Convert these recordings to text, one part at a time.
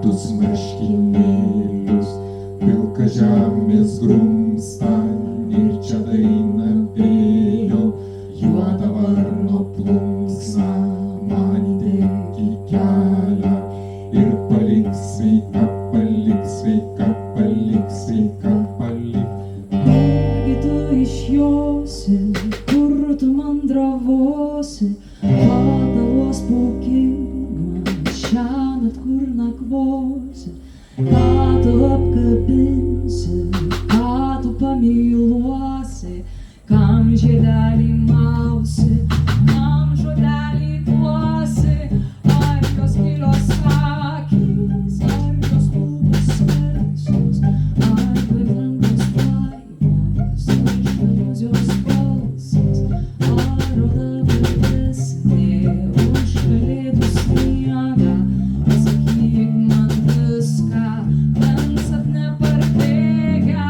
baltus marškinėlius, pilka žemės grumsta ir čia daina vėjo, juoda varno plunksna man įdėk į kelią ir palik sveika, palik sveika, palik sveika, palik. Argi tu išjosi, kur tu mandravosi, padalos paukimą, šiąnakt kur nakvosi, ką tu apkabinsi, ką tu pamyluosi, kam žiedelį mausi, kam žodelį duosi, ar jos gilios akys, ar jos lūpos smalsios, ar lengvas laimės, ar švelnus jos balsas, ar oda baltesnė už kalėdų sniegą, pasakyk man viską, bent sapne parbėgęs.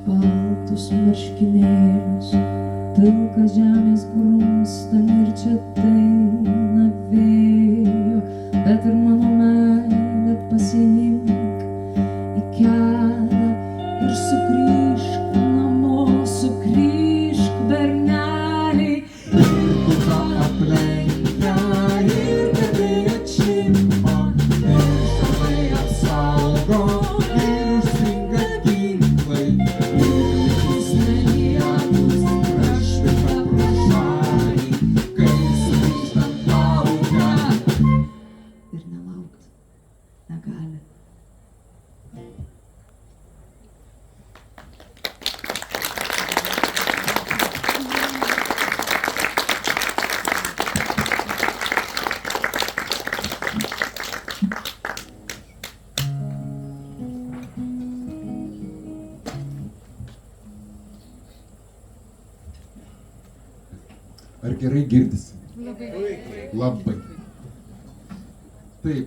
Baltus marškinėlius, pilkas žemės grumsta ir čia daina vėjo, bet ir mano meilė pasiimk į kelią ir sugrįžk namo, sugrįžk berneliai, ir kuką aplenkia, ir tave atšimpa, ir šalai apsaugo, ir užstringa ginklai. Ar gerai girdisi? Labai. Labai. Taip,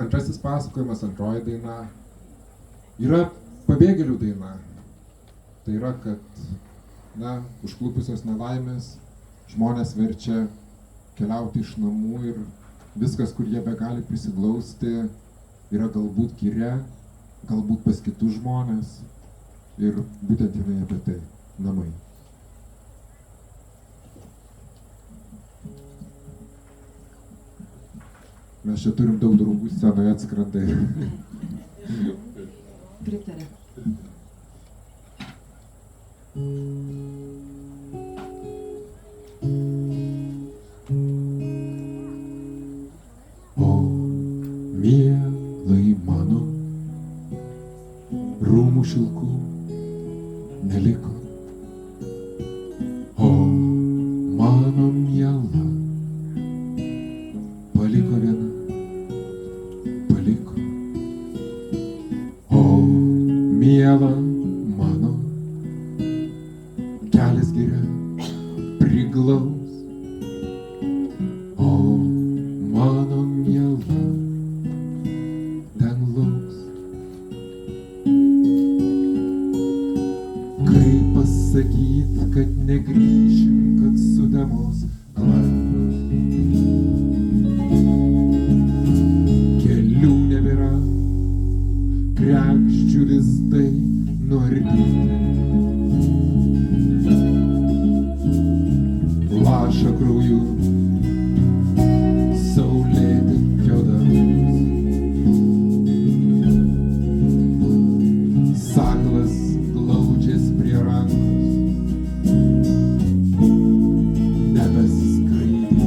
antrasis pasakojimas, antroji daina yra pabėgėlių daina. Tai yra, kad, užklupusios nelaimės žmonės verčia keliauti iš namų ir viskas, kur jie begali prisiglausti, yra galbūt giria, galbūt pas kitus žmonės. Ir būtent jinai apie tai - namai. Mes čia turim daug draugų scenoje atskrenda. Pritarė. priglaus, o mano miela ten lauks. Kaip pasakyt, kad negrįšim, kad sudemos klampios. Kelių nebėra, kregždžių lizdai nuardyti. Laša krauju saulėtekio dangus. Saklas glaudžias prie rankos, nebeskraidys.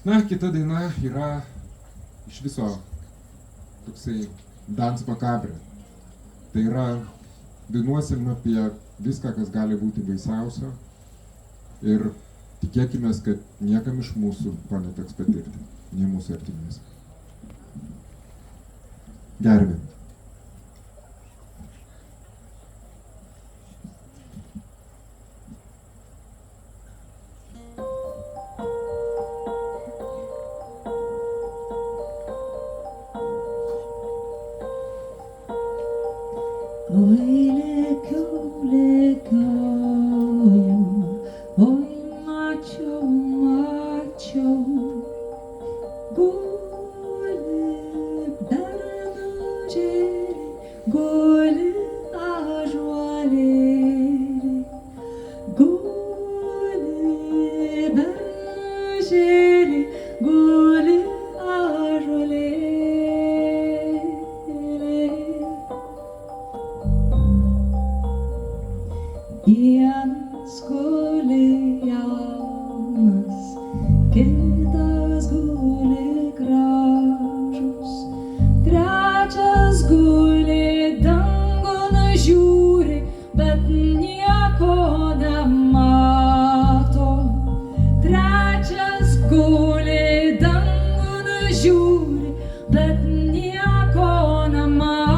Na, kita daina yra iš viso toksai dans macabre. Tai yra, dainuosim apie viską, kas gali būti baisiausio. Ir Tikėkime, kad niekam iš mūsų to neteks patirti, nei mūsų artimės. Gerbiam. Oi, lėkiau, lėkiau, oi, mačiau, mačiau, guli bernužėlė, guli ąžuolėlė, guli bernužėlė, guli ąžuolėlė. Vienas guli jaunas, kitas guli gražus, trečias guli dangun žiūri, bet nieko nemato. Trečias guli dangun žiūri, bet nieko nemato.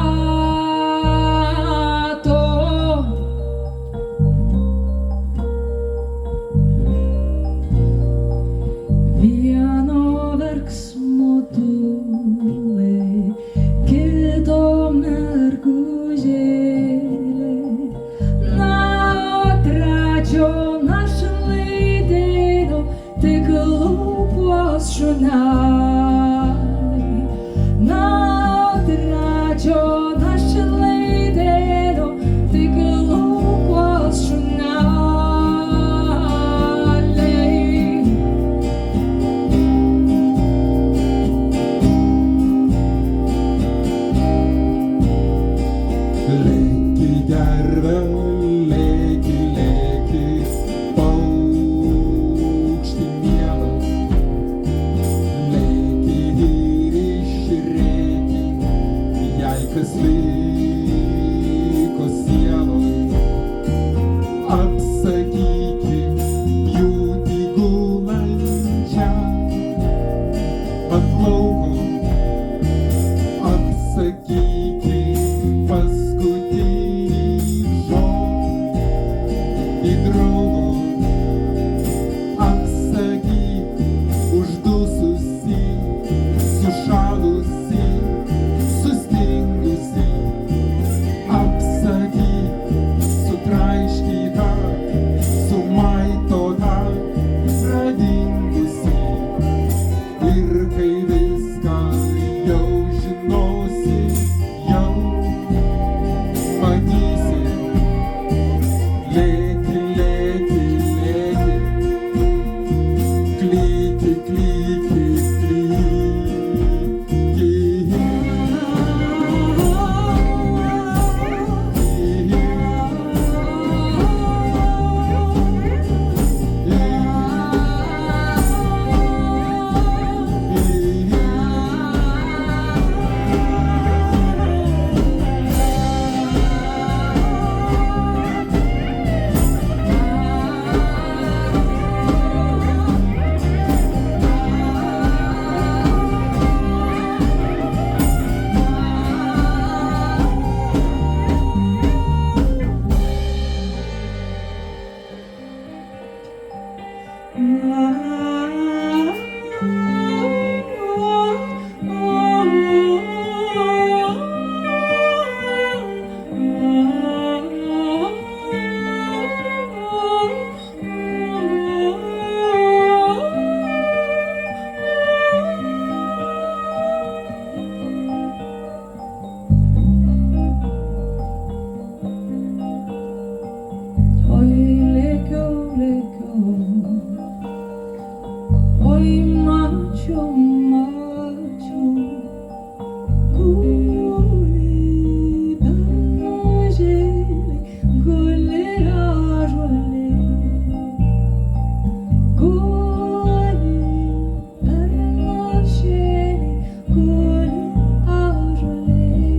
Vieno verksmo dūlai, kito mergužėlė, na, o trečio našlaidėlio tik lūpos šuneliai. Na, o trečio našlaidėlio tik lūpos šuneliai. Lėki gerve, lėki, lėki, paukšti mielas. Lėki ir išrėki, jei kas liko sieloj. Apsakyki pjūtį gulančią ant lauko. Apsakyki paskutinį žodį į draugo. Apsakyk uždususį, sušalusį, sustingusį. Apsakyk sutraiškytą, sumaitotą, pradingusį. Ir kai viską jau žinosi, jau matysi. Lėki, lėki, lėki, klyki, klyki, Oi, lėkiau, lėkiau, oi, mačiau, mačiau, guli bernužėlė, guli ąžuolėlė, guli bernužėlė, guli ąžuolėlė.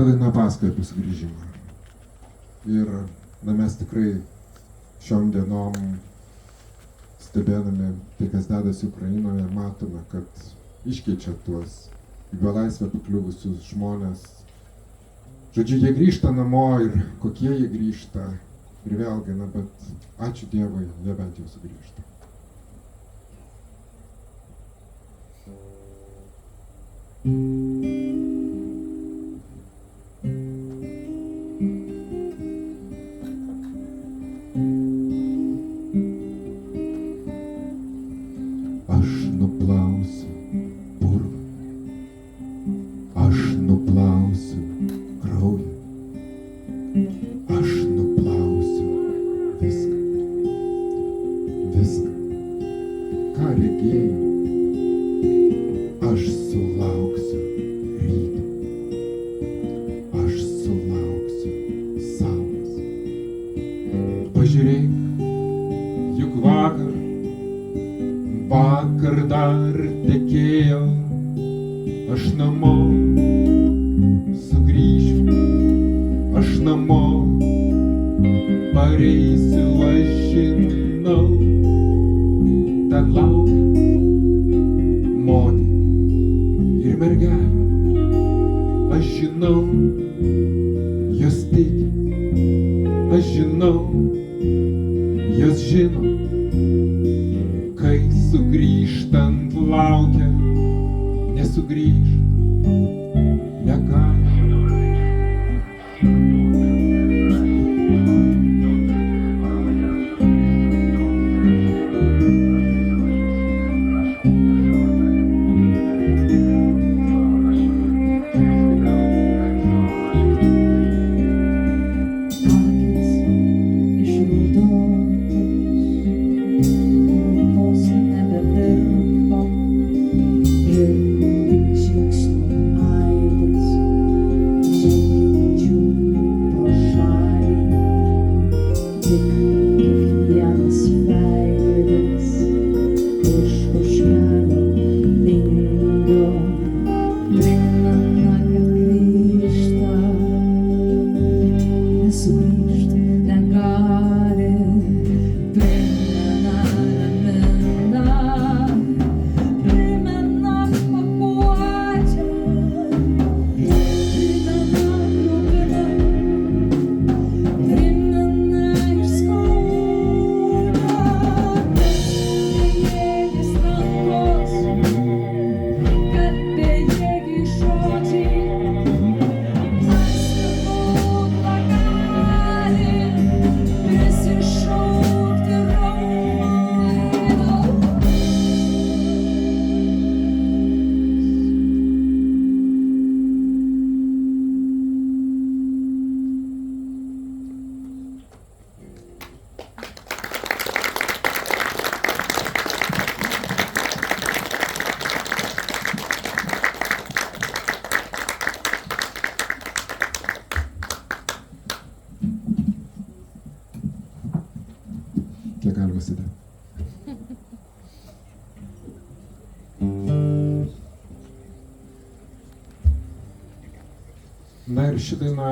daina pasakoja apie sugrįžimą. Ir na, mes tikrai šiom dienom, stebėdami tai, kas dedasi Ukrainoje, matome, kad iškeičia tuos į belaisvę pakliuvusius žmonės. Žodžiu, jie grįžta namo ir kokie jie grįžta. Ir vėlgi, na, bet ačiū Dievui, jie bent jau sugrįžta. Aš nuplausiu purvą, aš nuplausiu kraują, aš nuplausiu viską, viską, ką regėjau, aš sulauksiu ryto, aš sulauksiu saulės. Pažiūrėk, juk vakar dar tekėjo, aš namo sugrįšiu, aš namo pareisiu, aš žinau, ten laukia moterį ir mergelė, aš žinau, jos tiki, aš žinau, jos žino, kai sugrįžtant laukia, nesugrįžt negali. Kiek galima sėdėti? Na ir ši daina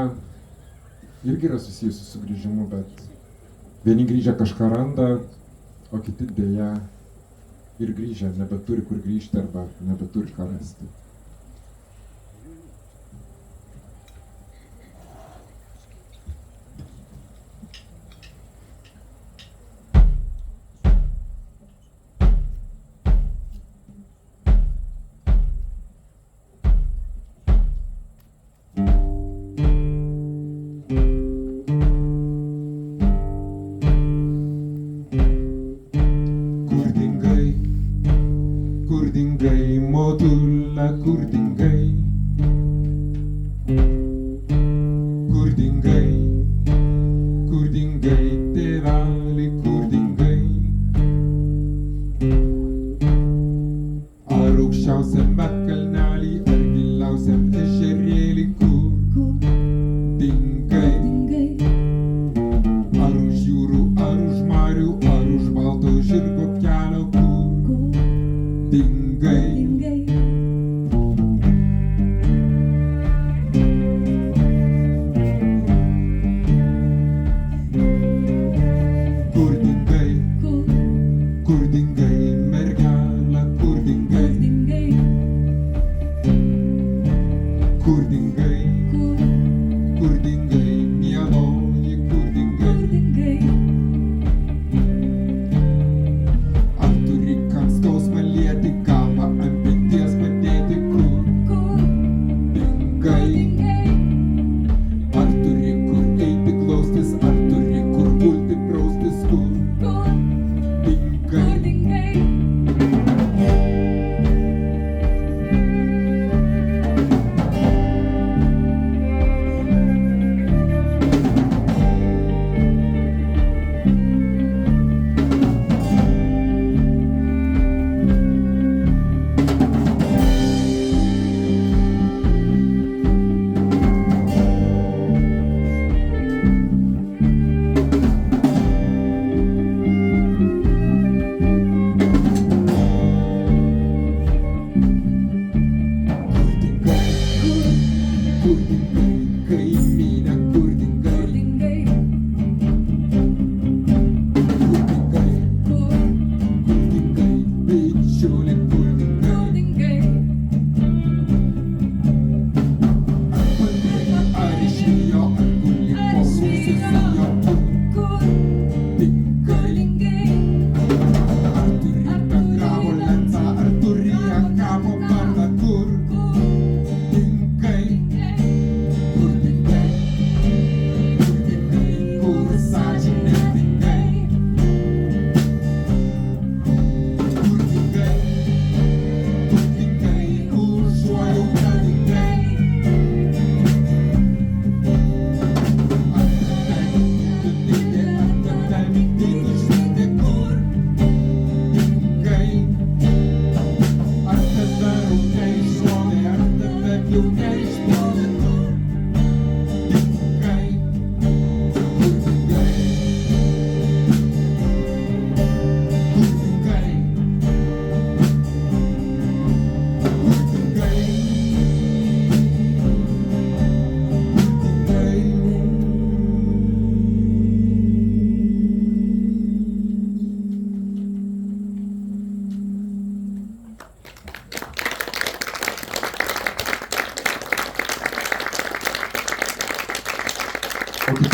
irgi yra susijusi su grįžimu, bet vieni grįžę kažką randa, o kiti dėja ir grįžę nebeturi kur grįžti arba nebeturi ką rasti. Kur dingai, motulle,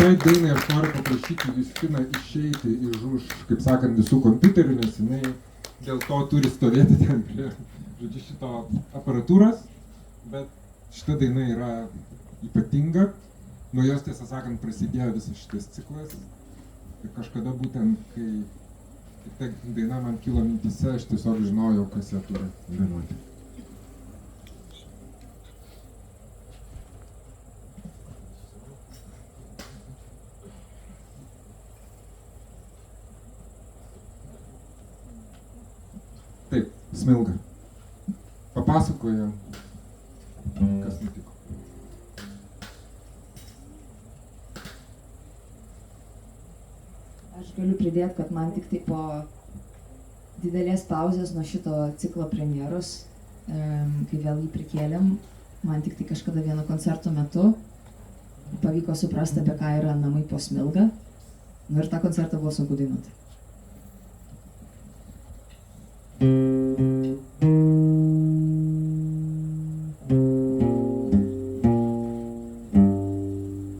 šitoj dainai aš noriu paprašyti Justiną išeiti už, kaip sakant, visų kompiuterių, nes jinai dėl to turi stovėti ten prie, žodžiu, šito aparatūros, bet šita daina yra ypatinga, nuo jos, tiesą sakant, prasidėjo visas šitas ciklas ir kažkada būtent, kai ta daina man kilo mintyse, aš tiesiog žinojau, kas ją turi dainuoti. Taip, Smilga. Papasakoja, kas nutiko. Aš galiu pridėti, kad man tik tai po didelės pauzės nuo šito ciklo premjeros, kai vėl jį prikėlėm, man tik tai kažkada vieno koncerto metu pavyko suprasti, apie ką yra namai po Smilga. Nu ir tą koncertą buvo sunku dainuoti. Gal ir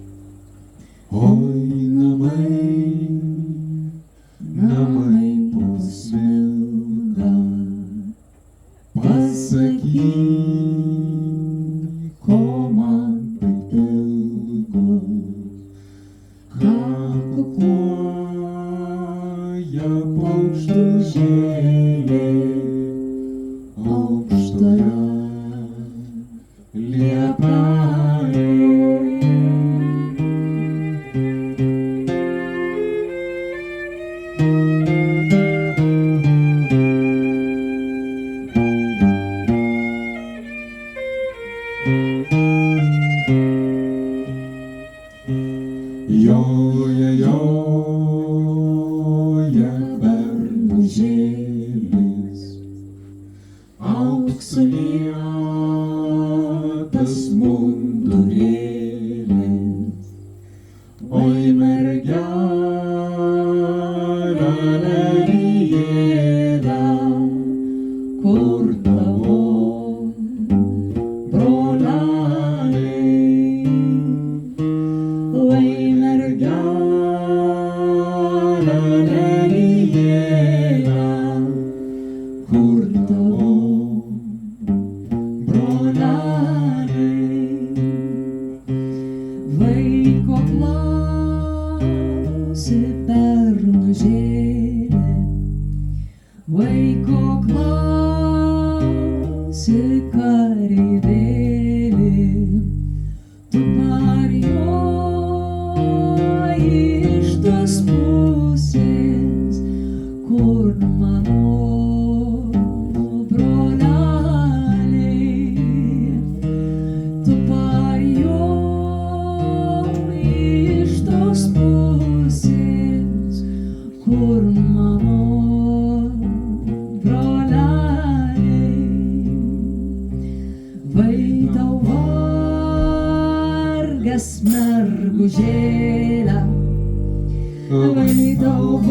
virto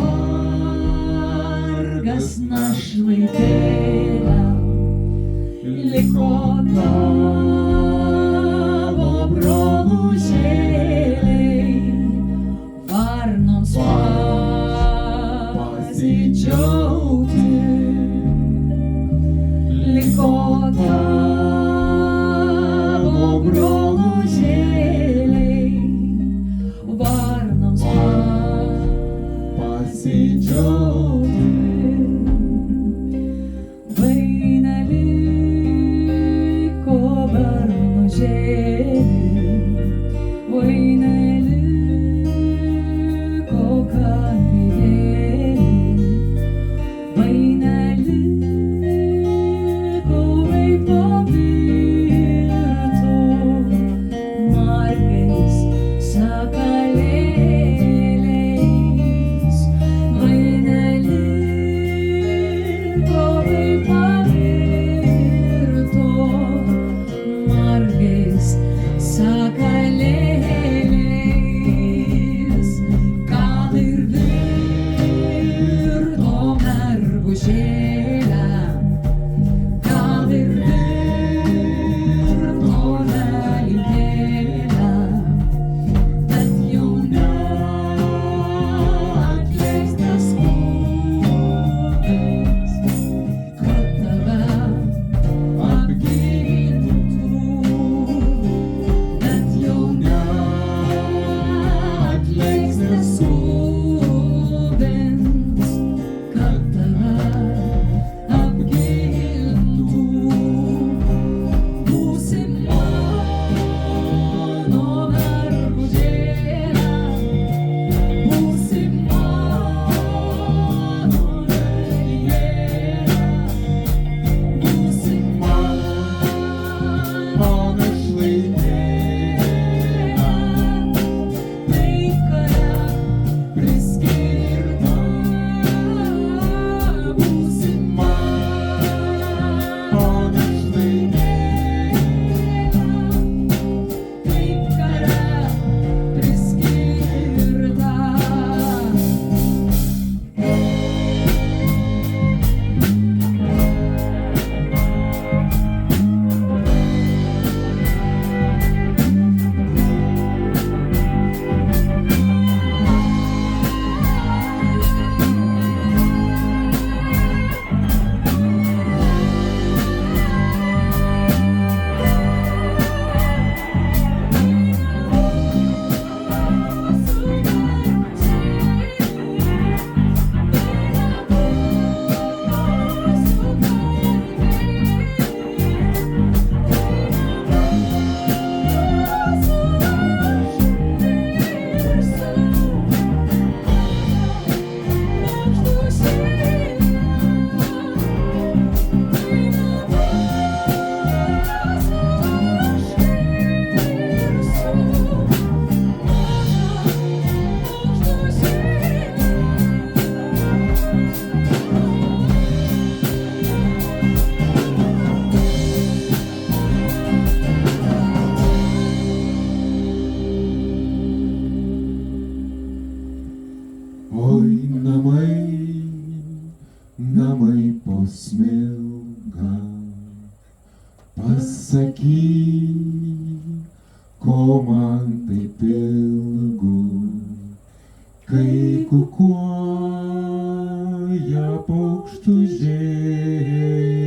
paukštų žėlė,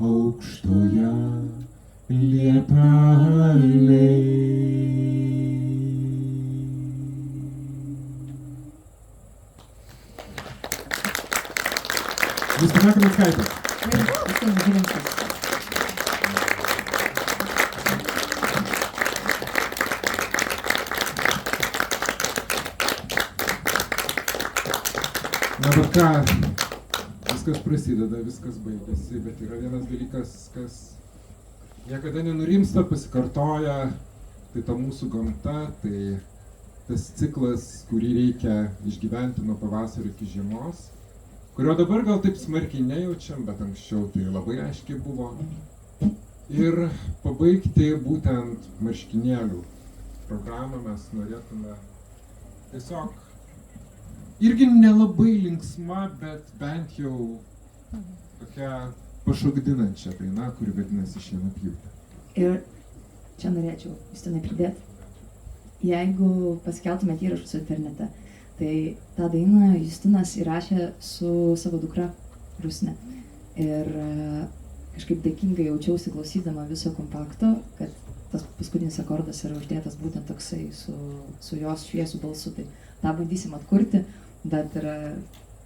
aukštoje liepelėje. Justina Kaminskaitė. Visiems žiūrintys. Na bet ką, viskas prasideda, viskas baigėsi, bet yra vienas dalykas, kas niekada nenurimsta, pasikartoja, tai ta mūsų gamta, tai tas ciklas, kurį reikia išgyventi nuo pavasario iki žiemos, kurio dabar gal taip smarkiai nejaučiam, bet anksčiau tai labai aiškiai buvo. Ir pabaigti būtent marškinėlių programą mes norėtume tiesiog irgi nelabai linksma, bet bent jau tokia pašokdinančia daina, kuri vadinasi Šienapjūtė. Ir čia norėčiau Justinai pridėti. Jeigu paskeltumėt įrašus internete, tai tą dainą Justinas įrašė su savo dukra Rusne. Ir kažkaip dėkingai jaučiausi klausydama viso kompakto, kad tas paskutinis akordas yra uždėtas būtent toksai su jos šviesų balsu. Tai tą bandysim atkurti, bet yra,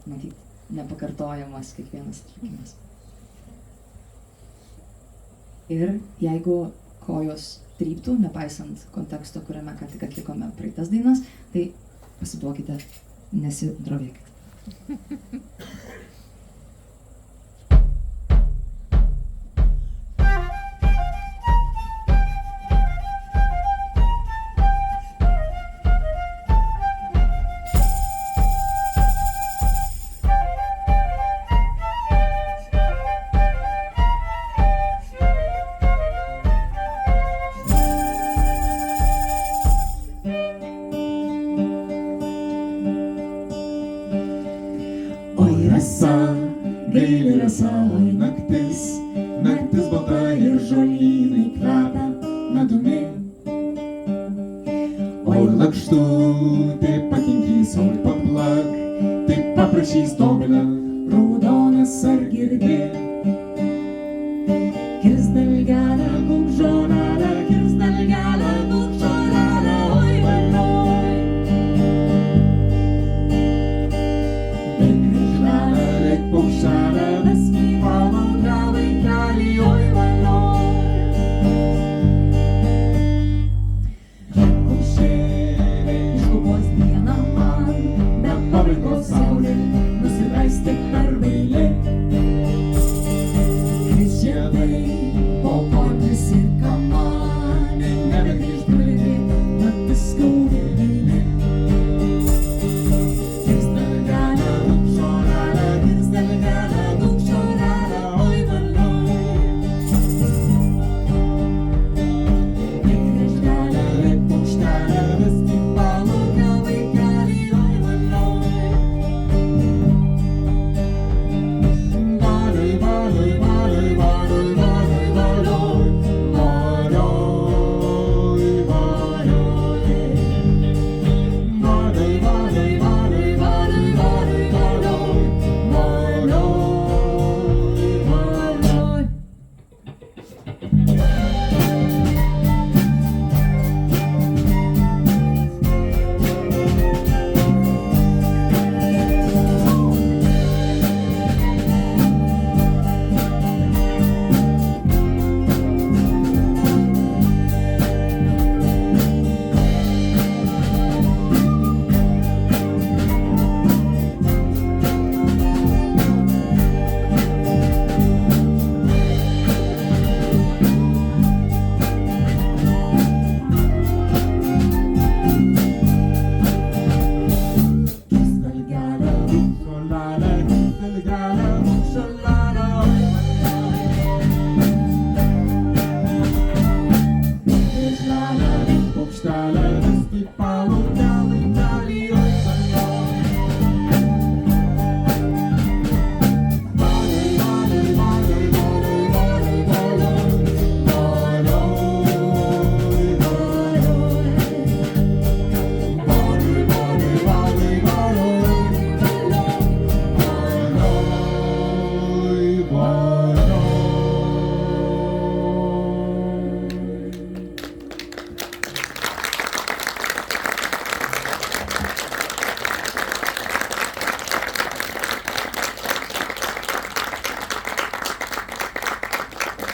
matyt, nepakartojamas kiekvienas atlikimas. Ir jeigu kojos tryptų, nepaisant konteksto, kuriame ką tik atlikome praeitas dainas, tai pasiduokite, nesidrovėkite. Oi rasa, gaili rasa, oi naktis, naktis balta ir žolynai kvepia medumi. Oi lakštutė pakinkys, oi paplak, taip paprašys Dovilė, raudonas ar girdi. Kirs dalgelę, būk žolelę, kirs dalgelę, būk žolelę, oi valioj. Bėk kryžmelę, lėk paukštelę, Veskai valandą vaikelį, oi valioj. Kaušėliai Iškupos dieną man, be pabaigos saulė, nusileis tik per bailį. kris žiedai, Paukotis ir kamanė, nebegrįž blėdė, naktis skaudė gili. Kirs dalgelę, būk žolelę, kirs dalgelę,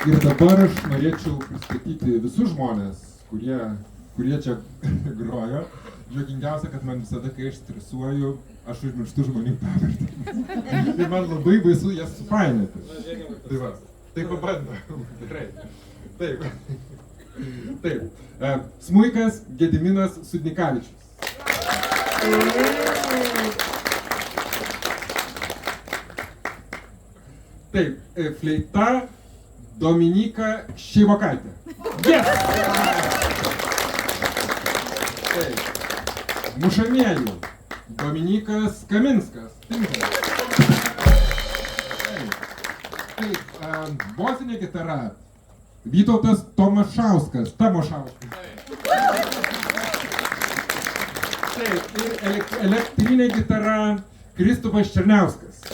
Ir dabar aš norėčiau pristatyti visus žmonės, kurie čia grojo. Juokingiausia, kad man visada, kai aš stresuoju, aš užmirštu žmonių pavardę. Ir man labai baisu jas supainioti. Tai va, tai pabandom. Gerai. Taip. Taip. Smuikas Gediminas Sudnikavičius. Taip. Fleita Dominyka Šeivokaitė. Yes! Taip. Mušamieji Dominykas Kaminskas. Taip. Bosinė gitara Vytautas Tomašauskas. Tamošauskas. Taip. Ir elektrinė gitara Kristupas Černiauskas.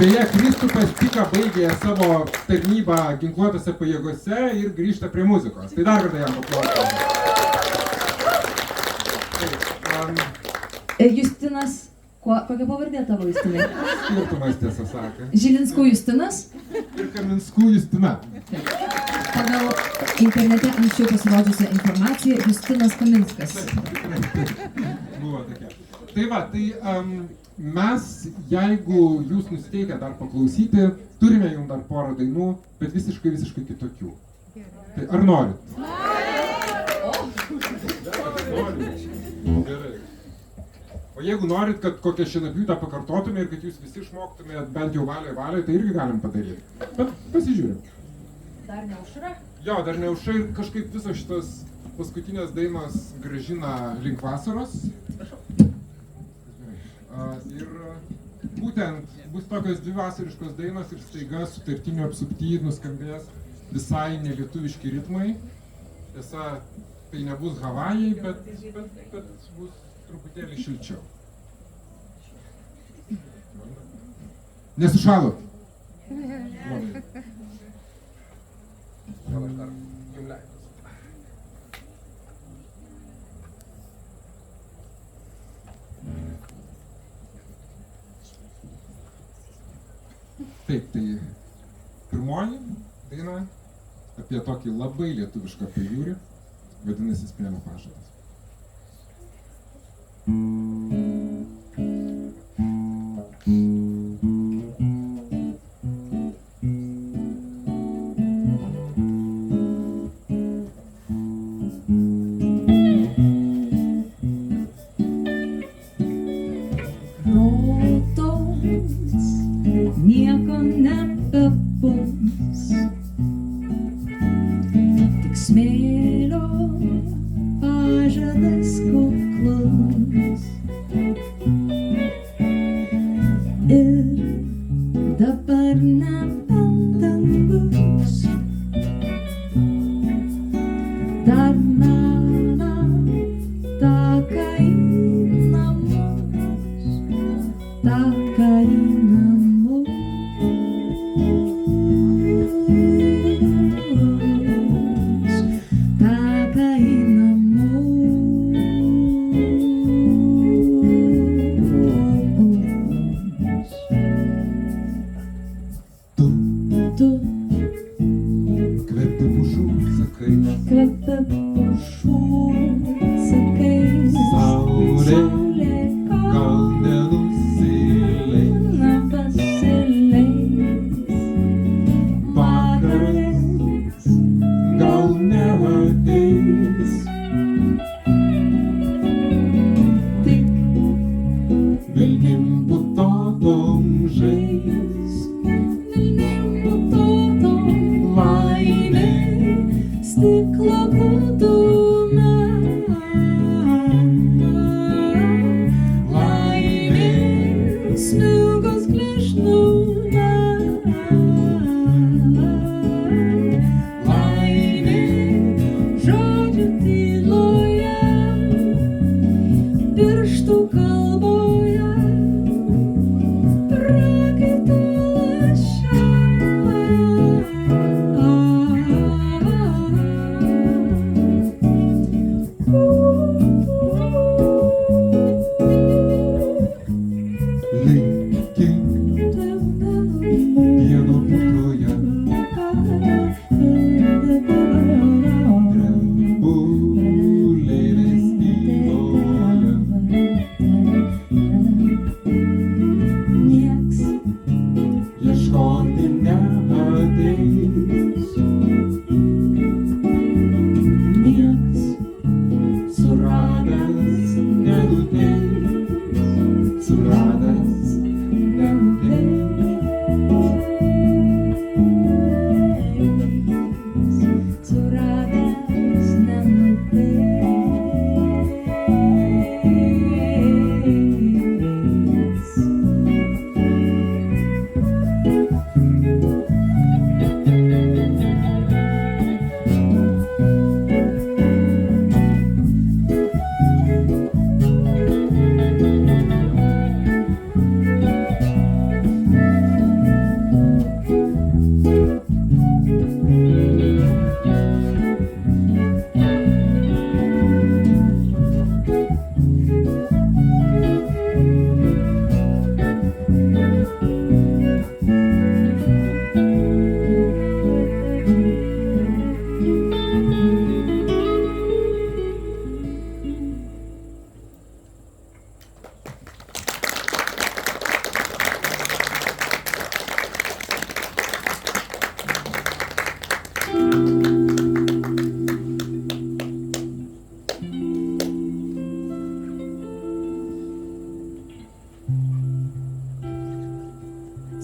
Beje, Kristupas tik baigė savo tarnybą ginkluotose pajėgose ir grįžta prie muzikos. Tai dar kartą jam paklausome. Justinas, kokia pavardė tavo Justinai? Skirtumas, tiesą sakant. Žilinskų Justinas? Ir Kaminskų Justina. Pagal internete anksčiau pasirodžiusią informaciją Justinas Kaminskas. Buvo tokia. Tai va, mes, jeigu jūs nusiteikę dar paklausyti, turime jums dar porą dainų, bet visiškai kitokių. Tai ar norit? Norit? Gerai. O jeigu norit, kad kokią šienapjūtę pakartotume ir kad jūs visi išmoktumėt bent jau valiai, tai irgi galim padaryti. Bet pasižiūrim. Dar neužra? Jo, dar neužra ir kažkaip visos šitas paskutinės dainos grąžina link vasaros. Ir būtent bus tokios dvi vasariškos dainos ir staiga sutartinių apsupty nuskambės visai nelietuviški ritmai. Tiesa, tai nebus Havajai, bet bus truputėlį šilčiau. Nesušalot? Gal aš dar jum leidžiu. Taip, tai pirmoji daina apie tokį labai lietuvišką pajūrį, vadinasi Smėlio pažadas. Nieko nebebus, tik smėlio pažadas kuklus. Ir dabar nebendambus, dar mena taką į namus, taką į namus.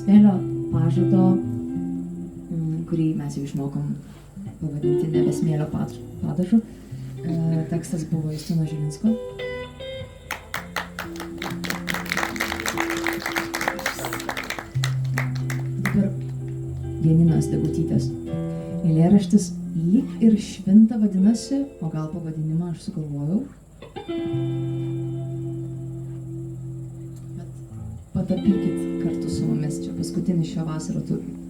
smėlio pažado, kurį mes jau išmokom pavadinti nebe smėlio padažu. Tekstas buvo Justino Žilinsko. Dabar Janinos Degutytės eilėraštis Lyg ir švinta vadinasi, o gal pavadinimą aš sugalvojau. Bet patapykit kartu su mumis, čia paskutinis šio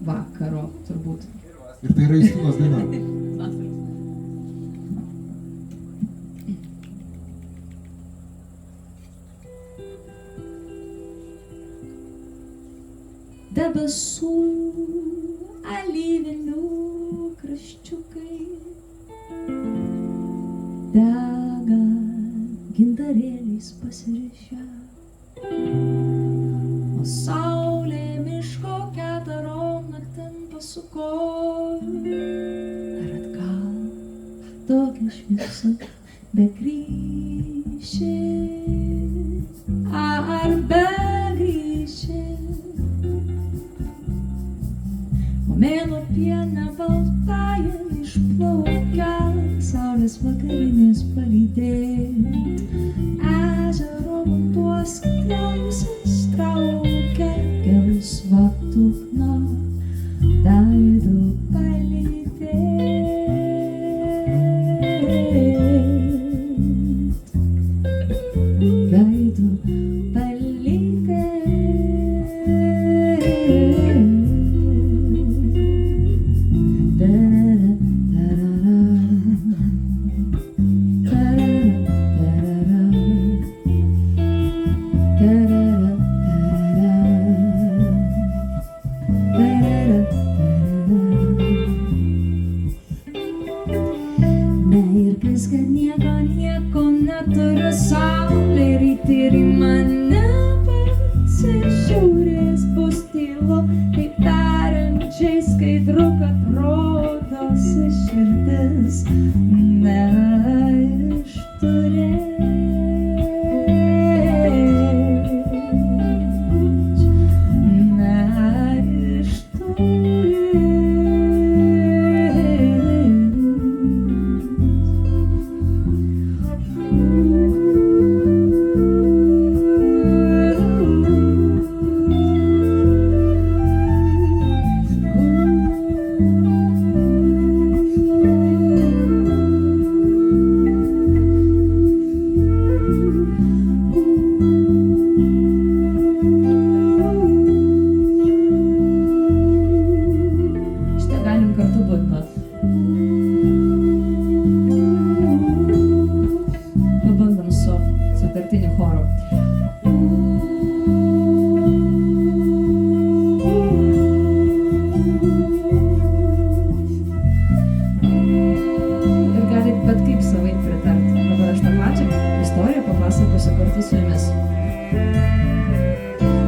vakaro turbūt. Ir tai yra Justinos daina. Debesų alyvinių kraščiukai dega gintarėliais pasirišę, o saulė miško keturom naktin pasuko ar atgal tokia šviesa begrįši ar begrįši. Mėnuo piena baltaja išplaukia, saulės vakarinės palydėt. Ežero vanduo skliausis traukia, gelsvą dugną veidu palydėt. Veidu palydėt. Nieko neturiu, saulė ryt ir į mane pasižiūrės, bus tylu, kaip tariančiai skaidru, kad rodosi širdis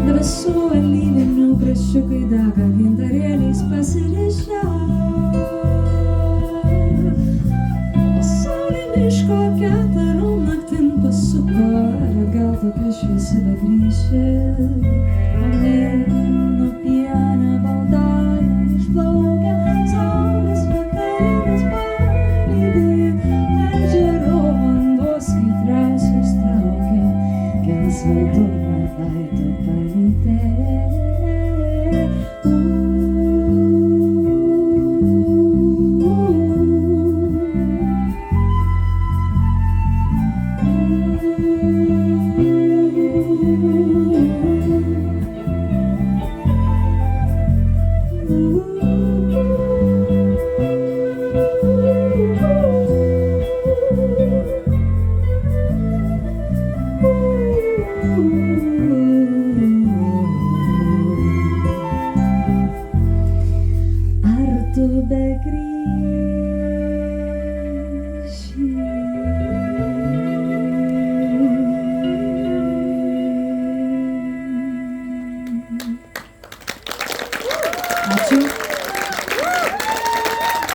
Debesų alyvinių kraščiukai dega gintarėliais pasirišę, o saulė miško keturom naktin pasuko, ar gal tokia šviesi begrįši. O mėnuo piena baltaja išplaukia, saulės vakarinės palydėt. Ežero vanduo skaidriausias traukia, gelsvą dugną veidu palydėt. Ačiū.